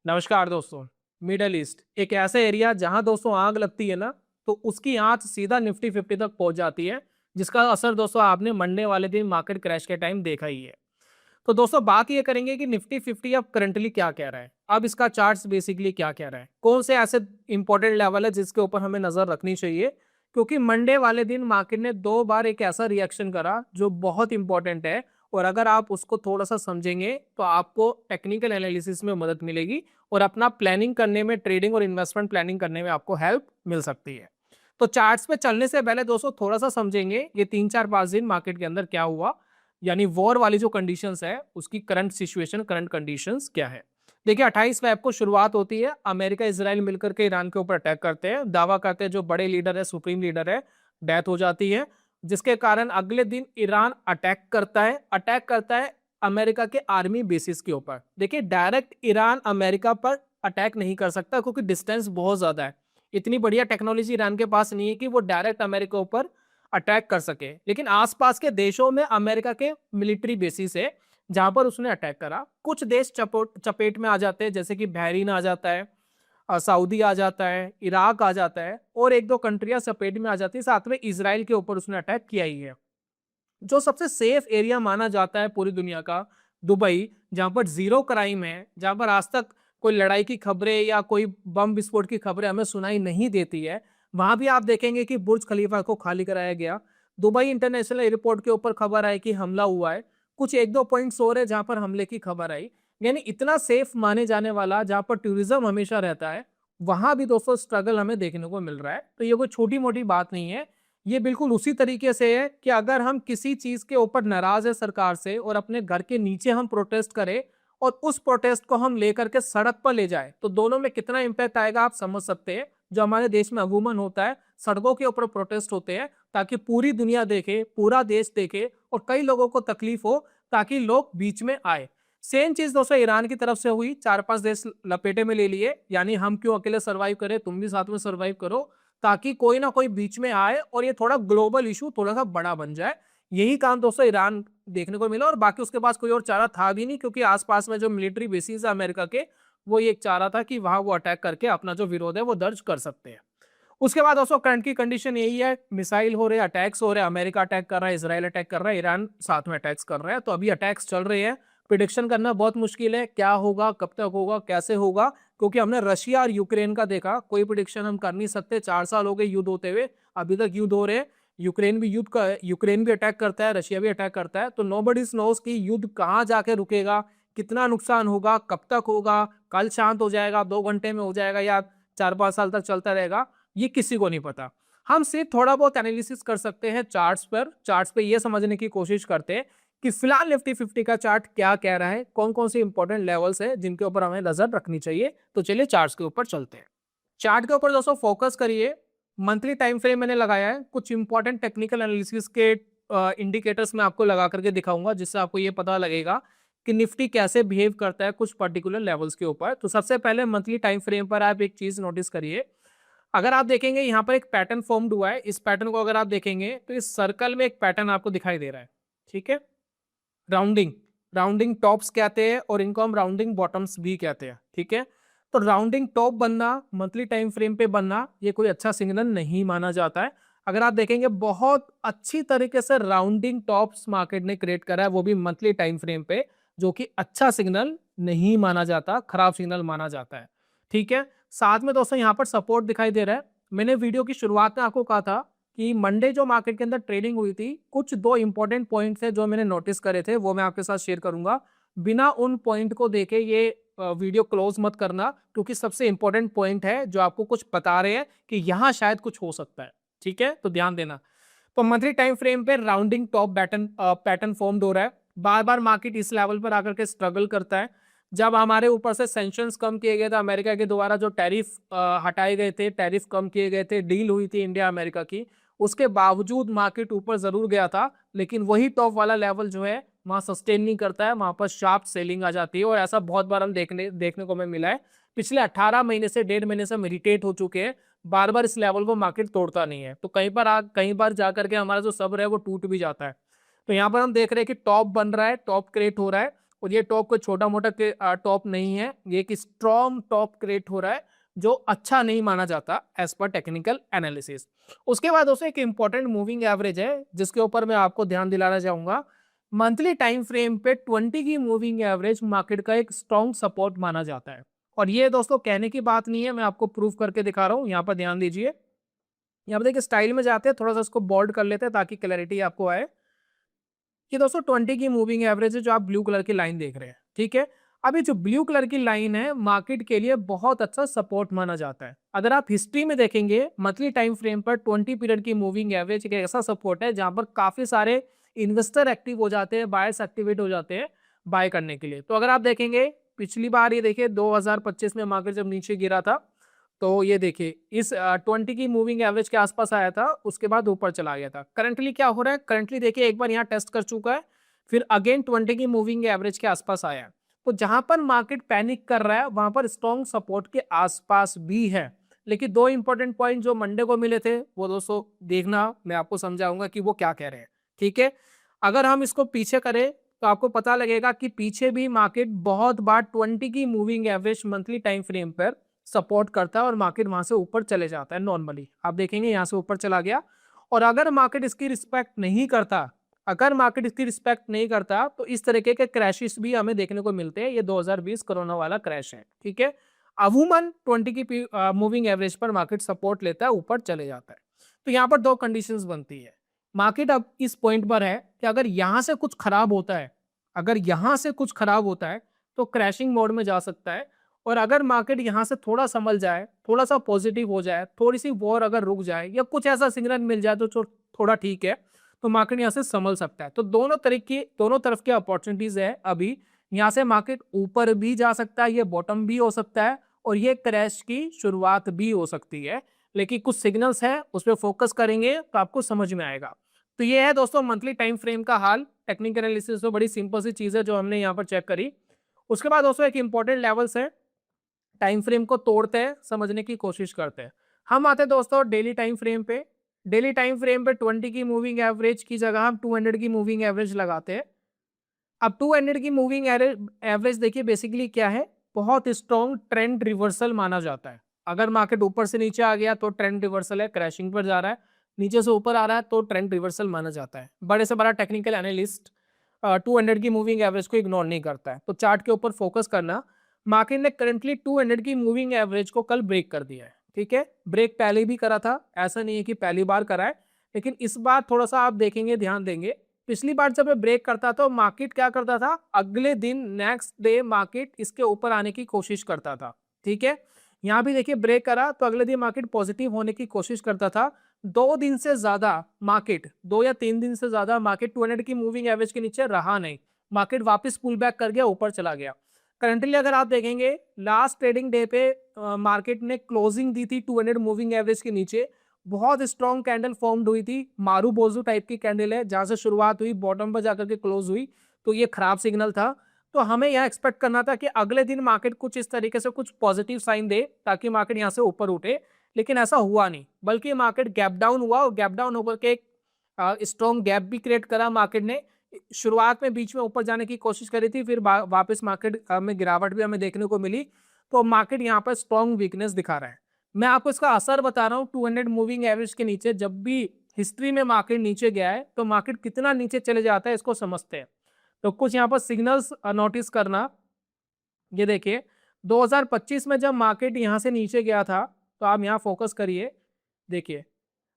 नमस्कार दोस्तों। Middle east एक ऐसा एरिया जहां दोस्तों आग लगती है ना, तो उसकी आंच सीधा निफ्टी 50 तक पहुंच जाती है, जिसका असर दोस्तों आपने मंडे वाले दिन मार्केट क्रैश के टाइम देखा ही है। तो दोस्तों बात ये करेंगे कि निफ्टी 50 अब करंटली क्या कह रहा है, अब इसका चार्ट्स बेसिकली क्या कह रहा है, कौन से ऐसे इंपॉर्टेंट लेवल है जिसके ऊपर हमें नजर रखनी चाहिए। क्योंकि मंडे वाले दिन मार्केट ने 2 बार एक ऐसा रिएक्शन करा जो बहुत इंपॉर्टेंट है, और अगर आप उसको थोड़ा सा समझेंगे तो आपको टेक्निकल एनालिसिस में मदद मिलेगी और अपना प्लानिंग करने में, ट्रेडिंग और इन्वेस्टमेंट प्लानिंग करने में आपको हेल्प मिल सकती है। तो चार्ट्स पे चलने से पहले दोस्तों थोड़ा सा समझेंगे ये 3 4 5 दिन मार्केट के अंदर क्या हुआ, यानी वॉर वाली जो कंडीशंस है उसकी करंट सिचुएशन, करंट कंडीशंस क्या है। देखिए 28 फेब को शुरुआत होती है, अमेरिका इजराइल मिलकर के ईरान के ऊपर अटैक करते हैं, दावा करते हैं जो बड़े लीडर है, सुप्रीम लीडर है, डेथ हो जाती है, जिसके कारण अगले दिन ईरान अटैक करता है अमेरिका के आर्मी बेसिस के ऊपर। देखिए डायरेक्ट ईरान अमेरिका पर अटैक नहीं कर सकता क्योंकि डिस्टेंस बहुत ज्यादा है, इतनी बढ़िया टेक्नोलॉजी ईरान के पास नहीं है कि वो डायरेक्ट अमेरिका ऊपर अटैक कर सके। लेकिन आसपास के देशों में अमेरिका के मिलिट्री बेसिस है जहां पर उसने अटैक करा। कुछ देश चपेट में आ जाते हैं, जैसे कि बहरीन आ जाता है, सऊदी आ जाता है, इराक आ जाता है, और एक दो कंट्रियां चपेट में आ जाती है। साथ में इसराइल के ऊपर उसने अटैक किया ही है। जो सबसे सेफ एरिया माना जाता है पूरी दुनिया का, दुबई, जहां पर जीरो क्राइम है, जहां पर आज तक कोई लड़ाई की खबरें या कोई बम विस्फोट की खबरें हमें सुनाई नहीं देती है, वहां भी आप देखेंगे कि बुर्ज खलीफा को खाली कराया गया। दुबई इंटरनेशनल एयरपोर्ट के ऊपर खबर आई कि हमला हुआ है। कुछ एक दो पॉइंट्स और है जहां पर हमले की खबर आई। यानी इतना सेफ माने जाने वाला, जहां पर टूरिज्म हमेशा रहता है, वहां भी दोस्तों स्ट्रगल हमें देखने को मिल रहा है। तो ये कोई छोटी मोटी बात नहीं है, ये बिल्कुल उसी तरीके से है कि अगर हम किसी चीज के ऊपर नाराज है सरकार से और अपने घर के नीचे हम प्रोटेस्ट करें और उस प्रोटेस्ट को हम लेकर के सड़क पर ले जाए, तो दोनों में कितना इंपैक्ट आएगा आप समझ सकते हैं। जो हमारे देश में अमूमन होता है, सड़कों के ऊपर प्रोटेस्ट होते हैं ताकि पूरी दुनिया देखे, पूरा देश देखे और कई लोगों को तकलीफ हो, ताकि लोग बीच में आए। सेम चीज दोस्तों ईरान की तरफ से हुई, 4 5 देश लपेटे में ले लिए, यानी हम क्यों अकेले सरवाइव करें, तुम भी साथ में सरवाइव करो, ताकि कोई ना कोई बीच में आए और ये थोड़ा ग्लोबल इशू थोड़ा सा बड़ा बन जाए। यही काम दोस्तों ईरान देखने को मिला, और बाकी उसके पास कोई और चारा था भी नहीं, क्योंकि आसपास में जो मिलिट्री बेसिस है अमेरिका के, वो ये एक चारा था कि वहां वो अटैक करके अपना जो विरोध है वो दर्ज कर सकते हैं। उसके बाद दोस्तों करंट की कंडीशन यही है, मिसाइल हो रहे, अटैक्स हो रहे, अमेरिका अटैक कर रहा है, इसराइल अटैक कर रहा है, ईरान साथ में अटैक्स कर रहा है। तो अभी अटैक्स चल रहे हैं, प्रिडिक्शन करना बहुत मुश्किल है क्या होगा, कब तक होगा, कैसे होगा, क्योंकि हमने रशिया और यूक्रेन का देखा, कोई प्रिडिक्शन हम कर नहीं सकते। 4 साल हो गए युद्ध होते हुए, अभी तक युद्ध हो रहे हैं। यूक्रेन भी अटैक करता है, रशिया भी अटैक करता है, तो नोबडी नोस कि युद्ध कहाँ जाके रुकेगा, कितना नुकसान होगा, कब तक होगा, कल शांत हो जाएगा, 2 घंटे में हो जाएगा, या 4 5 साल तक चलता रहेगा, ये किसी को नहीं पता। हम सिर्फ थोड़ा बहुत एनालिसिस कर सकते हैं चार्ट्स पे ये समझने की कोशिश करते हैं कि फिलहाल निफ्टी 50 का चार्ट क्या कह रहा है, कौन कौन से इंपॉर्टेंट लेवल्स है जिनके ऊपर हमें नजर रखनी चाहिए। तो चलिए चार्ट्स के ऊपर चलते हैं। चार्ट के ऊपर दोस्तों फोकस करिए। मंथली टाइम फ्रेम मैंने लगाया है, कुछ इंपॉर्टेंट टेक्निकल एनालिसिस के इंडिकेटर्स मैं आपको लगा करके दिखाऊंगा, जिससे आपको ये पता लगेगा कि निफ्टी कैसे बिहेव करता है कुछ पर्टिकुलर लेवल्स के ऊपर। तो सबसे पहले मंथली टाइम फ्रेम पर आप एक चीज नोटिस करिए। अगर आप देखेंगे यहाँ पर एक पैटर्न फॉर्म्ड हुआ है, इस पैटर्न को अगर आप देखेंगे तो इस सर्कल में एक पैटर्न आपको दिखाई दे रहा है, ठीक है। राउंडिंग, राउंडिंग टॉप्स कहते हैं और इनको हम राउंडिंग बॉटम्स भी कहते हैं, ठीक है। तो राउंडिंग टॉप बनना, मंथली टाइम फ्रेम पे बनना, ये कोई अच्छा सिग्नल नहीं माना जाता है। अगर आप देखेंगे बहुत अच्छी तरीके से राउंडिंग टॉप्स मार्केट ने क्रिएट करा है, वो भी मंथली टाइम फ्रेम पे, जो कि अच्छा सिग्नल नहीं माना जाता, खराब सिग्नल माना जाता है, ठीक है। साथ में दोस्तों यहाँ पर सपोर्ट दिखाई दे रहा है। मैंने वीडियो की शुरुआत में आपको कहा था कि मंडे जो मार्केट के अंदर ट्रेडिंग हुई थी, कुछ दो इंपॉर्टेंट पॉइंट्स है जो मैंने नोटिस करे थे, वो मैं आपके साथ शेयर करूंगा। बिना उन पॉइंट को देखे ये वीडियो क्लोज मत करना, क्योंकि सबसे इंपॉर्टेंट पॉइंट है जो आपको कुछ बता रहे हैं कि यहाँ शायद कुछ हो सकता है, ठीक है, तो ध्यान देना। तो मंथली टाइम फ्रेम पे राउंडिंग टॉप पैटर्न फॉर्म्ड हो रहा है। बार बार मार्केट इस लेवल पर आकर के स्ट्रगल करता है। जब हमारे ऊपर से सैंक्शंस कम किए गए थे, अमेरिका के द्वारा जो टैरिफ हटाए गए थे, टैरिफ कम किए गए थे, डील हुई थी इंडिया अमेरिका की, उसके बावजूद मार्केट ऊपर जरूर गया था, लेकिन वही टॉप वाला लेवल जो है वहां सस्टेन नहीं करता है, वहां पर शार्प सेलिंग आ जाती है। और ऐसा बहुत बार हम देखने को हमें मिला है। पिछले 18 महीने से, 1.5 महीने से हम इरिटेट हो चुके हैं, बार बार इस लेवल को मार्केट तोड़ता नहीं है, तो कहीं बार जा करके हमारा जो सब्र है वो टूट भी जाता है। तो यहाँ पर हम देख रहे हैं कि टॉप बन रहा है, टॉप क्रिएट हो रहा है, और ये टॉप कोई छोटा मोटा टॉप नहीं है, ये एक स्ट्रॉन्ग टॉप क्रिएट हो रहा है जो अच्छा नहीं माना जाता एज पर टेक्निकल एनालिसिस। उसके बाद दोस्तों एक इंपॉर्टेंट मूविंग एवरेज है जिसके ऊपर मैं आपको ध्यान दिलाना चाहूंगा। मंथली टाइम फ्रेम पे 20 की मूविंग एवरेज मार्केट का एक स्ट्रॉन्ग सपोर्ट माना जाता है। और ये दोस्तों कहने की बात नहीं है, मैं आपको प्रूव करके दिखा रहा हूँ। यहाँ पर ध्यान दीजिए, यहाँ पर देखिए स्टाइल में जाते हैं, थोड़ा सा इसको बोल्ड कर लेते हैं ताकि क्लैरिटी आपको आए। ये दोस्तों 20 की मूविंग एवरेज है जो आप ब्लू कलर की लाइन देख रहे हैं, ठीक है। अब ये जो ब्लू कलर की लाइन है मार्केट के लिए बहुत अच्छा सपोर्ट माना जाता है। अगर आप हिस्ट्री में देखेंगे मंथली टाइम फ्रेम पर 20 पीरियड की मूविंग एवरेज एक ऐसा सपोर्ट है जहां पर काफी सारे इन्वेस्टर एक्टिव हो जाते हैं, बायर्स एक्टिवेट हो जाते हैं बाय करने के लिए। तो अगर आप देखेंगे पिछली बार, ये देखिए 2025 में मार्केट जब नीचे गिरा था तो ये देखिए इस 20 की मूविंग एवरेज के आसपास आया था, उसके बाद ऊपर चला गया था। करंटली क्या हो रहा है, करंटली देखिए एक बार यहाँ टेस्ट कर चुका है, फिर अगेन 20 की मूविंग एवरेज के आसपास आया है। तो जहां पर मार्केट पैनिक कर रहा है वहां पर स्ट्रॉन्ग सपोर्ट के आसपास भी है। लेकिन दो इंपॉर्टेंट पॉइंट जो मंडे को मिले थे वो दोस्तों देखना, मैं आपको समझाऊंगा कि वो क्या कह रहे हैं, ठीक है। अगर हम इसको पीछे करें तो आपको पता लगेगा कि पीछे भी मार्केट बहुत बार 20 की moving average monthly time frame पर सपोर्ट करता है और मार्केट वहां से ऊपर चले जाता है। नॉर्मली आप देखेंगे यहाँ से ऊपर चला गया, और अगर मार्केट इसकी रिस्पेक्ट नहीं करता, अगर मार्केट इसकी रिस्पेक्ट नहीं करता तो इस तरीके के क्रैशेस भी हमें देखने को मिलते हैं। ये 2020 कोरोना वाला क्रैश है, ठीक है। अमूमन 20 की मूविंग एवरेज पर मार्केट सपोर्ट लेता है, ऊपर चले जाता है। तो यहाँ पर दो कंडीशंस बनती है। मार्केट अब इस पॉइंट पर है कि अगर यहाँ से कुछ खराब होता है, अगर यहाँ से कुछ खराब होता है तो क्रैशिंग मोड में जा सकता है। और अगर मार्केट यहाँ से थोड़ा संभल जाए, थोड़ा सा पॉजिटिव हो जाए, थोड़ी सी वॉर अगर रुक जाए या कुछ ऐसा सिग्नल मिल जाए तो थोड़ा ठीक है, तो मार्केट यहाँ से संभल सकता है। तो दोनों तरफ की अपॉर्चुनिटीज है। अभी यहाँ से मार्केट ऊपर भी जा सकता है, ये बॉटम भी हो सकता है, और ये क्रैश की शुरुआत भी हो सकती है। लेकिन कुछ सिग्नल्स है उस पर फोकस करेंगे तो आपको समझ में आएगा। तो ये है दोस्तों मंथली टाइम फ्रेम का हाल। टेक्निकल एनालिसिस तो बड़ी सिंपल सी चीज है जो हमने यहाँ पर चेक करी। उसके बाद दोस्तों एक इंपॉर्टेंट लेवल्स है, टाइम फ्रेम को तोड़ते हैं, समझने की कोशिश करते हैं। हम आते हैं दोस्तों डेली टाइम फ्रेम पे। डेली टाइम फ्रेम पे 20 की मूविंग एवरेज की जगह हम 200 की मूविंग एवरेज लगाते हैं। अब 200 की मूविंग एवरेज देखिए बेसिकली क्या है, बहुत स्ट्रॉन्ग ट्रेंड रिवर्सल माना जाता है। अगर मार्केट ऊपर से नीचे आ गया तो ट्रेंड रिवर्सल है, क्रैशिंग पर जा रहा है, नीचे से ऊपर आ रहा है तो ट्रेंड रिवर्सल माना जाता है। बड़े से बड़ा टेक्निकल एनालिस्ट 200 की मूविंग एवरेज को इग्नोर नहीं करता है। तो चार्ट के ऊपर फोकस करना। मार्केट ने करंटली 200 की मूविंग एवरेज को कल ब्रेक कर दिया है, ठीक है। ब्रेक पहले भी करा था, ऐसा नहीं है कि पहली बार करा है, लेकिन इस बार थोड़ा सा आप देखेंगे, ध्यान देंगे। पिछली बार जब ये ब्रेक करता था मार्केट क्या करता था, अगले दिन नेक्स्ट डे मार्केट इसके ऊपर आने की कोशिश करता था, ठीक है। यहाँ भी देखिए ब्रेक करा तो अगले दिन मार्केट पॉजिटिव होने की कोशिश करता था। 2 दिन से ज्यादा मार्केट, 2 या 3 दिन से ज्यादा मार्केट 200 की मूविंग एवरेज के नीचे रहा नहीं, मार्केट वापस पुल बैक कर गया, ऊपर चला गया। करंटली अगर आप देखेंगे लास्ट ट्रेडिंग डे पे मार्केट ने क्लोजिंग दी थी 200 मूविंग एवरेज के नीचे। बहुत स्ट्रॉन्ग कैंडल फॉर्म्ड हुई थी, मारू बोजू टाइप की कैंडल है, जहां से शुरुआत हुई बॉटम पर जाकर के क्लोज हुई, तो ये खराब सिग्नल था। तो हमें यह एक्सपेक्ट करना था कि अगले दिन मार्केट कुछ इस तरीके से कुछ पॉजिटिव साइन दे ताकि मार्केट यहाँ से ऊपर उठे, लेकिन ऐसा हुआ नहीं, बल्कि मार्केट गैप डाउन हुआ, और गैप डाउन होकर के एक स्ट्रॉन्ग गैप भी क्रिएट करा मार्केट ने। शुरुआत में बीच में ऊपर जाने की कोशिश करी थी, फिर वापस मार्केट में गिरावट भी हमें देखने को मिली। तो मार्केट यहाँ पर स्ट्रॉन्ग वीकनेस दिखा रहा है। मैं आपको इसका असर बता रहा हूँ। 200 मूविंग एवरेज के नीचे जब भी हिस्ट्री में मार्केट नीचे गया है तो मार्केट कितना नीचे चले जाता है इसको समझते हैं। तो कुछ यहाँ पर सिग्नल्स नोटिस करना। ये देखिए 2025 में जब मार्केट यहाँ से नीचे गया था तो आप यहाँ फोकस करिए। देखिए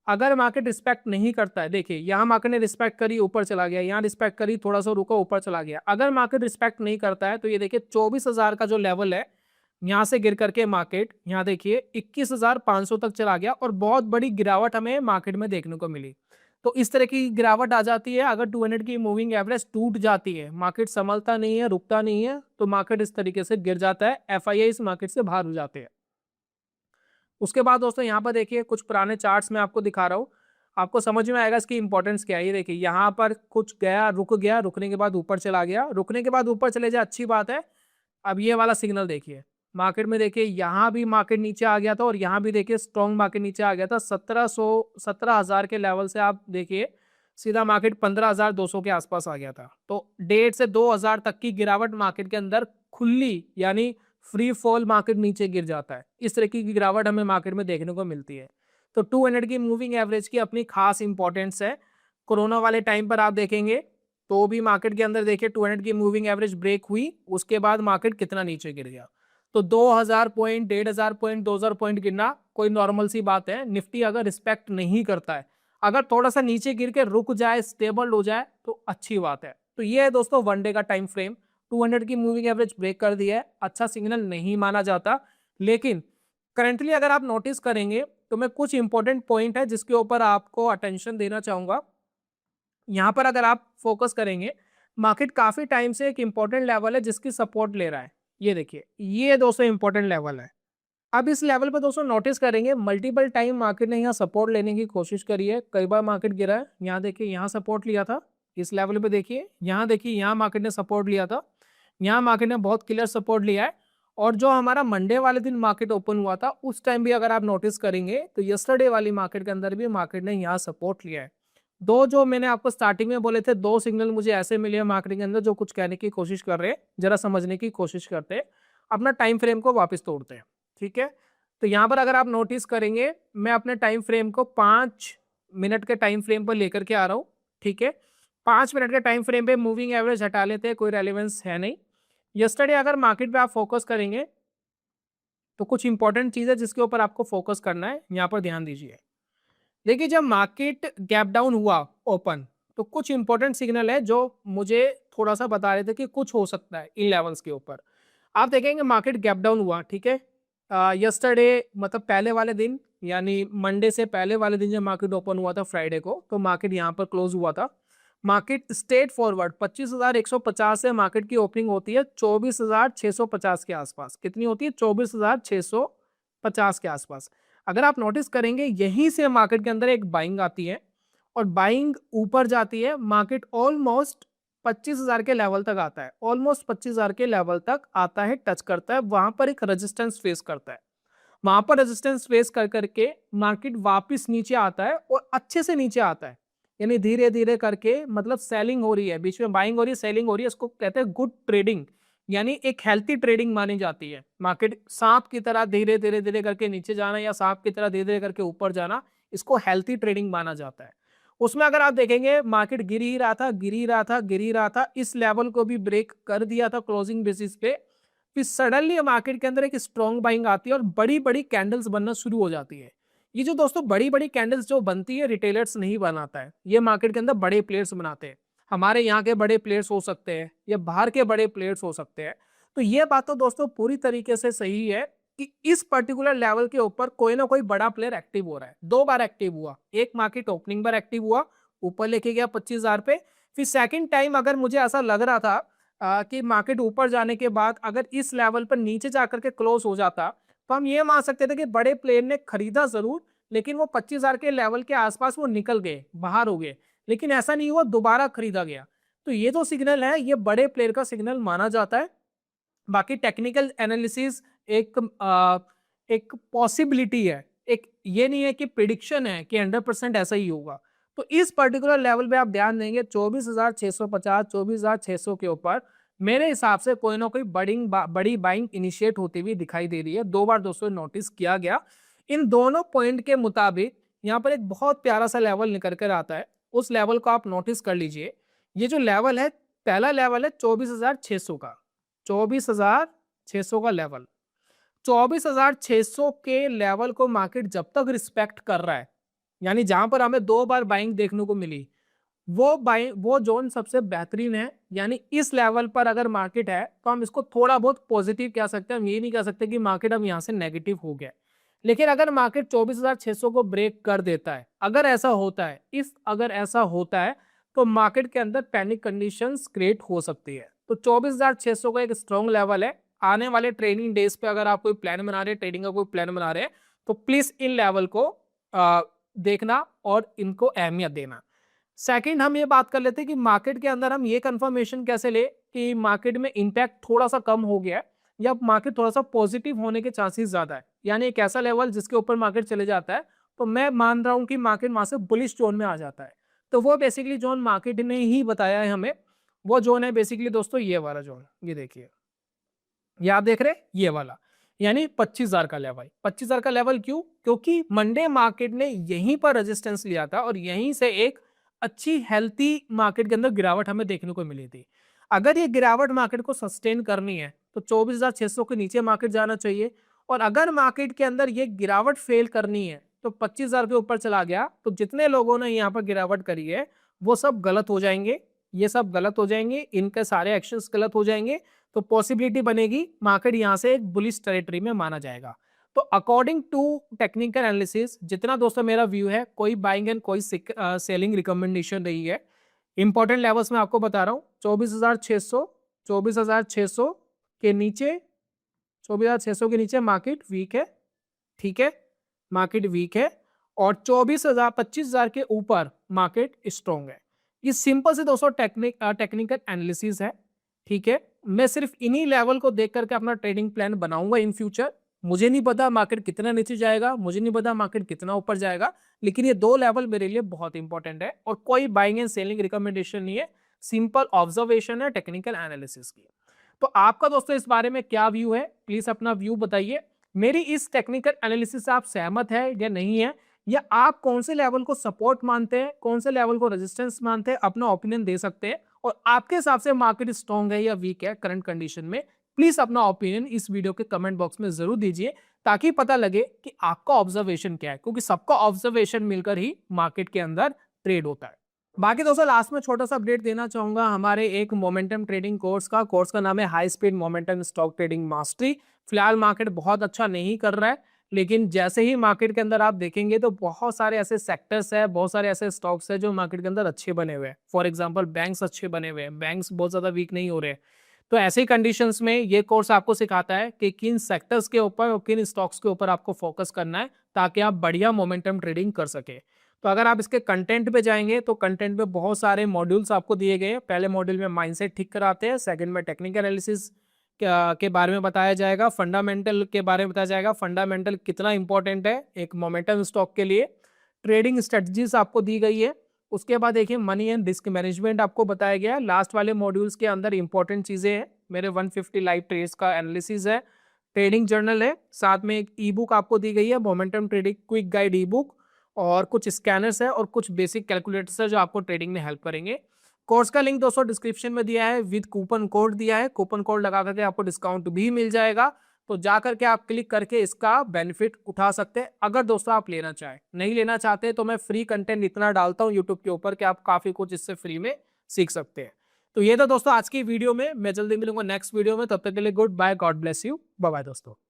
अगर मार्केट रिस्पेक्ट नहीं करता है, देखिए यहाँ मार्केट ने रिस्पेक्ट करी, ऊपर चला गया, यहाँ रिस्पेक्ट करी, थोड़ा सा रुका, ऊपर चला गया। अगर मार्केट रिस्पेक्ट नहीं करता है तो ये देखिए 24,000 का जो लेवल है, यहाँ से गिर करके मार्केट यहाँ देखिए 21,500 तक चला गया, और बहुत बड़ी गिरावट हमें मार्केट में देखने को मिली। तो इस तरह की गिरावट आ जाती है अगर 200 की मूविंग एवरेज टूट जाती है, मार्केट संभलता नहीं है, रुकता नहीं है, तो मार्केट इस तरीके से गिर जाता है, एफआईआई इस मार्केट से बाहर हो जाते हैं। उसके बाद दोस्तों यहाँ पर देखिए कुछ पुराने चार्ट्स में आपको दिखा रहा हूँ, आपको समझ में आएगा इसकी इंपॉर्टेंस क्या है। ये देखिए यहाँ पर कुछ गया, रुक गया, रुकने के बाद ऊपर चला गया, रुकने के बाद ऊपर चले जाए, अच्छी बात है। अब ये वाला सिग्नल देखिए मार्केट में, देखिए यहाँ भी मार्केट नीचे आ गया था, और यहाँ भी देखिए स्ट्रॉन्ग मार्केट नीचे आ गया था 17,000 के लेवल से। आप देखिए सीधा मार्केट 15,200 के आसपास आ गया था। तो 1.5 से 2,000 तक की गिरावट मार्केट के अंदर खुली यानी फ्री फॉल मार्केट नीचे गिर जाता है। इस तरीके की गिरावट हमें मार्केट में देखने को मिलती है। तो 200 की मूविंग एवरेज की अपनी खास इंपॉर्टेंस है। कोरोना वाले टाइम पर आप देखेंगे तो भी मार्केट के अंदर देखिए 200 की मूविंग एवरेज ब्रेक हुई, उसके बाद मार्केट कितना नीचे गिर गया। तो 2,000 पॉइंट, 1,500 पॉइंट, 2,000 पॉइंट गिरना कोई नॉर्मल सी बात है। निफ्टी अगर रिस्पेक्ट नहीं करता है, अगर थोड़ा सा नीचे गिर के रुक जाए, स्टेबल हो जाए तो अच्छी बात है। तो ये है दोस्तों वन डे का टाइम फ्रेम। 200 की मूविंग एवरेज ब्रेक कर दी है, अच्छा सिग्नल नहीं माना जाता। लेकिन करंटली अगर आप नोटिस करेंगे तो मैं कुछ इंपॉर्टेंट पॉइंट है जिसके ऊपर आपको अटेंशन देना चाहूंगा। यहाँ पर अगर आप फोकस करेंगे, मार्केट काफी टाइम से एक इंपॉर्टेंट लेवल है जिसकी सपोर्ट ले रहा है। ये देखिए, ये दोस्तों इंपॉर्टेंट लेवल है। अब इस लेवल पर दोस्तों नोटिस करेंगे मल्टीपल टाइम मार्केट ने यहाँ सपोर्ट लेने की कोशिश करी है, कई बार मार्केट गिरा है। यहाँ देखिए, यहाँ सपोर्ट लिया था, इस लेवल पे देखिए, यहाँ देखिए, यहाँ मार्केट ने सपोर्ट लिया था, यहाँ मार्केट ने बहुत क्लियर सपोर्ट लिया है। और जो हमारा मंडे वाले दिन मार्केट ओपन हुआ था उस टाइम भी अगर आप नोटिस करेंगे तो यस्टरडे वाली मार्केट के अंदर भी मार्केट ने यहाँ सपोर्ट लिया है। दो जो मैंने आपको स्टार्टिंग में बोले थे, दो सिग्नल मुझे ऐसे मिले हैं मार्केट के अंदर जो कुछ कहने की कोशिश कर रहे हैं, जरा समझने की कोशिश करते हैं, अपना टाइम फ्रेम को वापस तोड़ते हैं। ठीक है, तो यहाँ पर अगर आप नोटिस करेंगे मैं अपने टाइम फ्रेम को 5 मिनट के टाइम फ्रेम पर लेकर के आ रहा हूँ। ठीक है, 5 मिनट के टाइम फ्रेम पे मूविंग एवरेज हटा लेते हैं, कोई रेलेवेंस है नहीं। यस्टरडे अगर मार्केट पे आप फोकस करेंगे तो कुछ इंपॉर्टेंट चीज है जिसके ऊपर आपको फोकस करना है, यहाँ पर ध्यान दीजिए। देखिए, जब मार्केट गैप डाउन हुआ ओपन, तो कुछ इंपॉर्टेंट सिग्नल है जो मुझे थोड़ा सा बता रहे थे कि कुछ हो सकता है इन लेवल्स के ऊपर। आप देखेंगे मार्केट गैप डाउन हुआ, ठीक है, यस्टरडे मतलब पहले वाले दिन, यानी मंडे से पहले वाले दिन जब मार्केट ओपन हुआ था फ्राइडे को, तो मार्केट यहाँ पर क्लोज हुआ था। मार्केट स्ट्रेट फॉरवर्ड 25,150 से मार्केट की ओपनिंग होती है 24,650 के आसपास। कितनी होती है? 24,650 के आसपास। अगर आप नोटिस करेंगे यहीं से मार्केट के अंदर एक बाइंग आती है और बाइंग ऊपर जाती है, मार्केट ऑलमोस्ट 25,000 के लेवल तक आता है, ऑलमोस्ट 25,000 के लेवल तक आता है, टच करता है, वहां पर एक रेजिस्टेंस फेस करता है। वहां पर रेजिस्टेंस फेस कर करके मार्केट वापस नीचे आता है और अच्छे से नीचे आता है, यानी धीरे धीरे करके, मतलब सेलिंग हो रही है, बीच में बाइंग हो रही है, सेलिंग हो रही है, इसको कहते हैं गुड ट्रेडिंग, यानी एक हेल्थी ट्रेडिंग मानी जाती है। मार्केट सांप की तरह धीरे धीरे धीरे करके नीचे जाना या सांप की तरह धीरे धीरे करके ऊपर जाना, इसको हेल्थी ट्रेडिंग माना जाता है। उसमें अगर आप देखेंगे मार्केट गिर ही रहा था, गिर ही रहा था, गिर ही रहा था, इस लेवल को भी ब्रेक कर दिया था क्लोजिंग बेसिस पे। फिर सडनली मार्केट के अंदर एक स्ट्रॉन्ग बाइंग आती है और बड़ी बड़ी कैंडल्स बनना शुरू हो जाती है। ये जो दोस्तों बड़ी बड़ी कैंडल्स जो बनती है, रिटेलर्स नहीं बनाता है, ये मार्केट के अंदर बड़े प्लेयर्स बनाते हैं। हमारे यहाँ के बड़े प्लेयर्स हो सकते हैं या बाहर के बड़े प्लेयर्स हो सकते हैं। तो ये बात तो दोस्तों पूरी तरीके से सही है कि इस पर्टिकुलर लेवल के ऊपर कोई ना कोई बड़ा प्लेयर एक्टिव हो रहा है। 2 बार एक्टिव हुआ, एक मार्केट ओपनिंग पर एक्टिव हुआ, ऊपर लेके गया 25,000 पे। फिर सेकंड टाइम अगर मुझे ऐसा लग रहा था कि मार्केट ऊपर जाने के बाद अगर इस लेवल पर नीचे जाकर के क्लोज हो जाता, तो हम ये मान सकते थे कि बड़े प्लेयर ने खरीदा जरूर, लेकिन वो 25,000 के लेवल के आसपास वो निकल गए, बाहर हो गए। लेकिन ऐसा नहीं हुआ, दोबारा खरीदा गया। तो ये जो सिग्नल है, ये बड़े प्लेयर का सिग्नल माना जाता है। बाकी टेक्निकल एनालिसिस एक पॉसिबिलिटी है, एक ये नहीं है कि प्रिडिक्शन है कि 100% ऐसा ही होगा। तो इस पर्टिकुलर लेवल पे आप ध्यान देंगे 24,650, 24,600 के ऊपर मेरे हिसाब से कोई ना कोई बड़ी बाइंग इनिशिएट होती हुई दिखाई दे रही है। 2 बार दोस्तों नोटिस किया गया। इन दोनों पॉइंट के मुताबिक यहाँ पर एक बहुत प्यारा सा लेवल निकल कर आता है, उस लेवल को आप नोटिस कर लीजिए। ये जो लेवल है, पहला लेवल है 24,600 का, 24,600 का लेवल। 24,600 के लेवल को मार्केट जब तक रिस्पेक्ट कर रहा है, यानी जहां पर हमें 2 बार बाइंग देखने को मिली, वो जोन सबसे बेहतरीन है। यानी इस लेवल पर अगर मार्केट है तो हम इसको थोड़ा बहुत पॉजिटिव कह सकते हैं, हम ये नहीं कह सकते कि मार्केट अब यहां से नेगेटिव हो गया। लेकिन अगर मार्केट 24,600 को ब्रेक कर देता है, अगर ऐसा होता है, अगर ऐसा होता है, तो मार्केट के अंदर पैनिक कंडीशंस क्रिएट हो सकती है। तो 24,600 का एक स्ट्रॉन्ग लेवल है। आने वाले ट्रेडिंग डेज पे अगर आप कोई प्लान बना रहे हैं, ट्रेडिंग का कोई प्लान बना रहे हैं, तो प्लीज इन लेवल को देखना और इनको अहमियत देना। सेकंड, हम ये बात कर लेते हैं कि मार्केट के अंदर हम ये कंफर्मेशन कैसे ले कि मार्केट में इंपैक्ट थोड़ा सा कम हो गया है या मार्केट थोड़ा सा पॉजिटिव होने के चांसेस ज्यादा है। यानी एक ऐसा लेवल जिसके ऊपर मार्केट चले जाता है तो मैं मान रहा हूं कि मार्केट वहां से बुलिश जोन में आ जाता है। तो वो बेसिकली जोन मार्केट ने ही बताया है हमें, वो जोन है बेसिकली दोस्तों ये वाला जोन, ये देखिए, ये आप देख रहे हैं ये वाला, यानी 25,000 का लेवल। 25,000 का लेवल क्यों? क्योंकि मंडे मार्केट ने यहीं पर रेजिस्टेंस लिया था और यहीं से एक अच्छी हेल्थी मार्केट के अंदर गिरावट हमें देखने को मिली थी। अगर ये गिरावट मार्केट को सस्टेन करनी है तो 24,600 के नीचे मार्केट जाना चाहिए, और अगर मार्केट के अंदर ये गिरावट फेल करनी है तो 25,000 के ऊपर चला गया तो जितने लोगों ने यहाँ पर गिरावट करी है वो सब गलत हो जाएंगे, ये सब गलत हो जाएंगे, इनके सारे एक्शंस गलत हो जाएंगे। तो पॉसिबिलिटी बनेगी मार्केट यहां से एक बुलिश टेरिटरी में माना जाएगा। तो अकॉर्डिंग टू टेक्निकल एनालिसिस, जितना दोस्तों मेरा व्यू है, कोई बाइंग एंड कोई सेलिंग रिकमेंडेशन नहीं है। इंपॉर्टेंट लेवल्स में आपको बता रहा हूं, 24,600 के नीचे, 24,600 के नीचे मार्केट वीक है, ठीक है, मार्केट वीक है, और 25,000 के ऊपर मार्केट स्ट्रॉन्ग है। ये सिंपल से दोस्तों टेक्निकल एनालिसिस है, ठीक है। मैं सिर्फ इन्हीं लेवल को देख करके अपना ट्रेडिंग प्लान बनाऊंगा इन फ्यूचर। मुझे नहीं पता मार्केट कितना नीचे जाएगा, मुझे नहीं पता मार्केट कितना ऊपर जाएगा, लेकिन ये दो लेवल मेरे लिए बहुत इंपॉर्टेंट है और कोई बाइंग एंड सेलिंग रिकमेंडेशन नहीं है, सिंपल ऑब्जर्वेशन है टेक्निकल एनालिसिस की। तो आपका दोस्तों इस बारे में क्या व्यू है, प्लीज अपना व्यू बताइए। मेरी इस टेक्निकल एनालिसिस से आप सहमत है या नहीं है, या आप कौन से लेवल को सपोर्ट मानते हैं, कौन से लेवल को रेजिस्टेंस मानते हैं, अपना ओपिनियन दे सकते हैं। और आपके हिसाब से मार्केट स्ट्रॉन्ग है या वीक है करंट कंडीशन में, प्लीज अपना ओपिनियन इस वीडियो के कमेंट बॉक्स में जरूर दीजिए, ताकि पता लगे कि आपका ऑब्जर्वेशन क्या है, क्योंकि सबका ऑब्जर्वेशन मिलकर ही मार्केट के अंदर ट्रेड होता है। बाकी दोस्तों लास्ट में छोटा सा अपडेट देना चाहूंगा हमारे एक मोमेंटम ट्रेडिंग कोर्स का नाम है high speed momentum stock trading mastery. फिलहाल मार्केट बहुत अच्छा नहीं कर रहा है, लेकिन जैसे ही मार्केट के अंदर आप देखेंगे तो बहुत सारे ऐसे सेक्टर्स है, बहुत सारे ऐसे स्टॉक्स है जो मार्केट के अंदर अच्छे बने हुए हैं। फॉर एग्जांपल बैंक्स अच्छे बने हुए हैं, बैंक्स बहुत ज्यादा वीक नहीं हो रहे हैं। तो ऐसे कंडीशंस में ये कोर्स आपको सिखाता है कि किन सेक्टर्स के ऊपर और किन स्टॉक्स के ऊपर आपको फोकस करना है, ताकि आप बढ़िया मोमेंटम ट्रेडिंग कर सके। तो अगर आप इसके कंटेंट पे जाएंगे तो कंटेंट पे बहुत सारे मॉड्यूल्स आपको दिए गए हैं। पहले मॉड्यूल में माइंडसेट ठीक कराते हैं, सेकंड में टेक्निकल एनालिसिस के बारे में बताया जाएगा, फंडामेंटल के बारे में बताया जाएगा, फंडामेंटल कितना इंपॉर्टेंट है एक मोमेंटम स्टॉक के लिए, ट्रेडिंग स्ट्रेटजीज आपको दी गई है। उसके बाद देखिए मनी एंड रिस्क मैनेजमेंट आपको बताया गया है। लास्ट वाले मॉड्यूल्स के अंदर इंपॉर्टेंट चीजें हैं, मेरे 150 लाइव ट्रेड्स का एनालिसिस है, ट्रेडिंग जर्नल है, साथ में एक ई बुक आपको दी गई है मोमेंटम ट्रेडिंग क्विक गाइड ई बुक, और कुछ स्कैनर्स है और कुछ बेसिक कैलकुलेटर्स है जो आपको ट्रेडिंग में हेल्प करेंगे। कोर्स का लिंक दोस्तों डिस्क्रिप्शन में दिया है, विद कूपन कोड दिया है, कूपन कोड लगा करके आपको डिस्काउंट भी मिल जाएगा। तो जा करके आप क्लिक करके इसका बेनिफिट उठा सकते हैं, अगर दोस्तों आप लेना चाहें। नहीं लेना चाहते तो मैं फ्री कंटेंट इतना डालता हूं यूट्यूब के ऊपर कि आप काफी कुछ इससे फ्री में सीख सकते हैं। तो ये था दोस्तों आज की वीडियो में, मैं जल्दी मिलूंगा नेक्स्ट वीडियो में, तब तक के लिए goodbye, God bless you, bye bye दोस्तों।